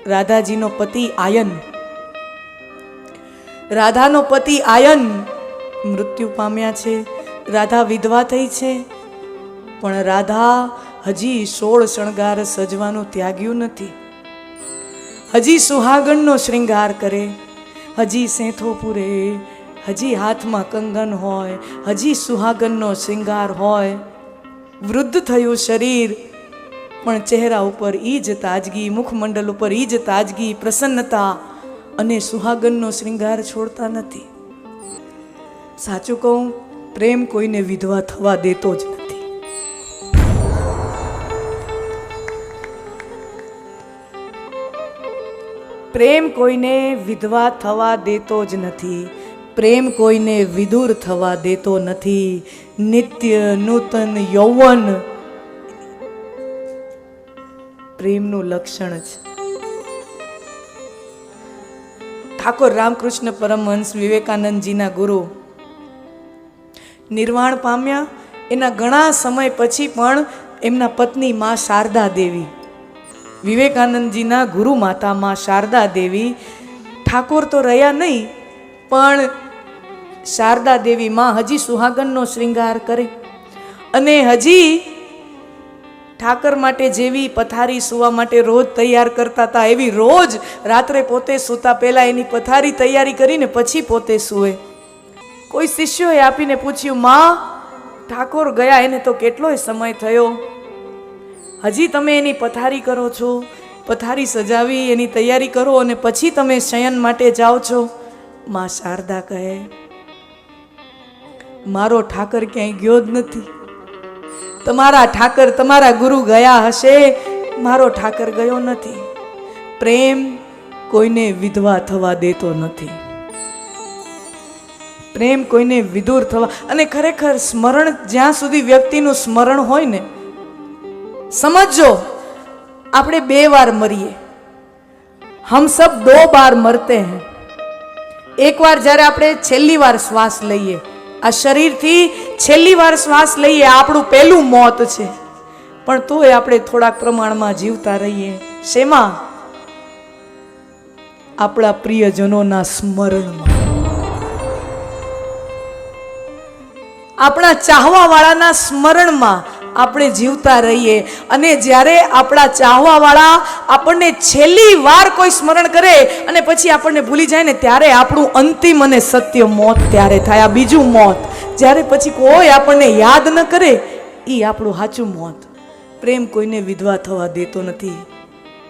રાધાજીનો પતિ આયન, રાધાનો પતિ આયન મૃત્યુ પામ્યા છે. રાધા વિધવા થઈ છે, પણ રાધા હજી 16 શણગાર સજવાનું ત્યાગ્યું નથી. હજી સુહાગણનો શ્રૃંગાર કરે, હજી સેંથો પૂરે, હજી હાથમાં કંગન હોય, હજી સુહાગણનો શ્રૃંગાર હોય. વૃદ્ધ થયું શરીર, પણ ચહેરા ઉપર ઈ જ તાજગી, મુખમંડલ ઉપર ઈ જ તાજગી, પ્રસન્નતા અને સુહાગણનો શ્રૃંગાર છોડતા નથી. સાચું કહું, પ્રેમ કોઈને વિધવા થવા દેતો જ નથી. પ્રેમ કોઈને વિધવા થવા દેતો જ નથી. પ્રેમ કોઈને વિદુર થવા દેતો નથી. નિત્ય નૂતન યૌવન પ્રેમનું લક્ષણ છે. ઠાકોર રામકૃષ્ણ પરમહંસ વિવેકાનંદજીના ગુરુ નિર્વાણ પામ્યા. એના ઘણા સમય પછી પણ એમના પત્ની માં શારદા દેવી, વિવેકાનંદજીના ગુરુ માતા માં શારદા દેવી, ઠાકોર તો રહ્યા નહીં, પણ શારદા દેવી માં હજી સુહાગનનો શ્રૃંગાર કરે અને હજી ઠાકર માટે જેવી પથારી સુવા માટે રોજ તૈયાર કરતા હતા, એવી રોજ રાત્રે પોતે સૂતા પહેલા એની પથારી તૈયારી કરીને પછી પોતે સૂવે. કોઈ શિષ્યોએ આપીને પૂછ્યું, માં ઠાકોર ગયા એને તો કેટલોય સમય થયો, હજી તમે એની પથારી કરો છો, પથારી સજાવી એની તૈયારી કરો અને પછી તમે શયન માટે જાઓ છો? માં શારદા કહે, મારો ઠાકર ક્યાંય ગયો જ નથી. તમારા ઠાકર, તમારા ગુરુ ગયા હશે, મારો ઠાકર ગયો નથી. પ્રેમ કોઈને વિધવા થવા દેતો નથી. પ્રેમ કોઈને વિદુર થવા, અને ખરેખર સ્મરણ, જ્યાં સુધી વ્યક્તિનું સ્મરણ હોય ને, સમજો આપણે 2 વાર મરીએ, હમ સબ 2 બાર મરતે हैं. એક વાર જ્યારે આપણે છેલ્લી વાર શ્વાસ લઈએ, આ શરીરથી છેલ્લી વાર શ્વાસ લઈએ, આપણું પહેલું મોત છે, પણ તોય આપણે થોડાક પ્રમાણમાં જીવતા રહીએ. શેમાં? આપણા પ્રિયજનોના સ્મરણમાં, આપણા ચાહવા વાળાના સ્મરણમાં આપણે જીવતા રહીએ. અને જ્યારે આપણા ચાહવા વાળા આપણને છેલ્લી વાર કોઈ સ્મરણ કરે અને પછી આપણને ભૂલી જાય ને, ત્યારે આપણું અંતિમ અને સત્ય મોત ત્યારે થાય. આ બીજું મોત, જ્યારે પછી કોઈ આપણને યાદ ન કરે, એ આપણું સાચું મોત. પ્રેમ કોઈને વિધવા થવા દેતો નથી.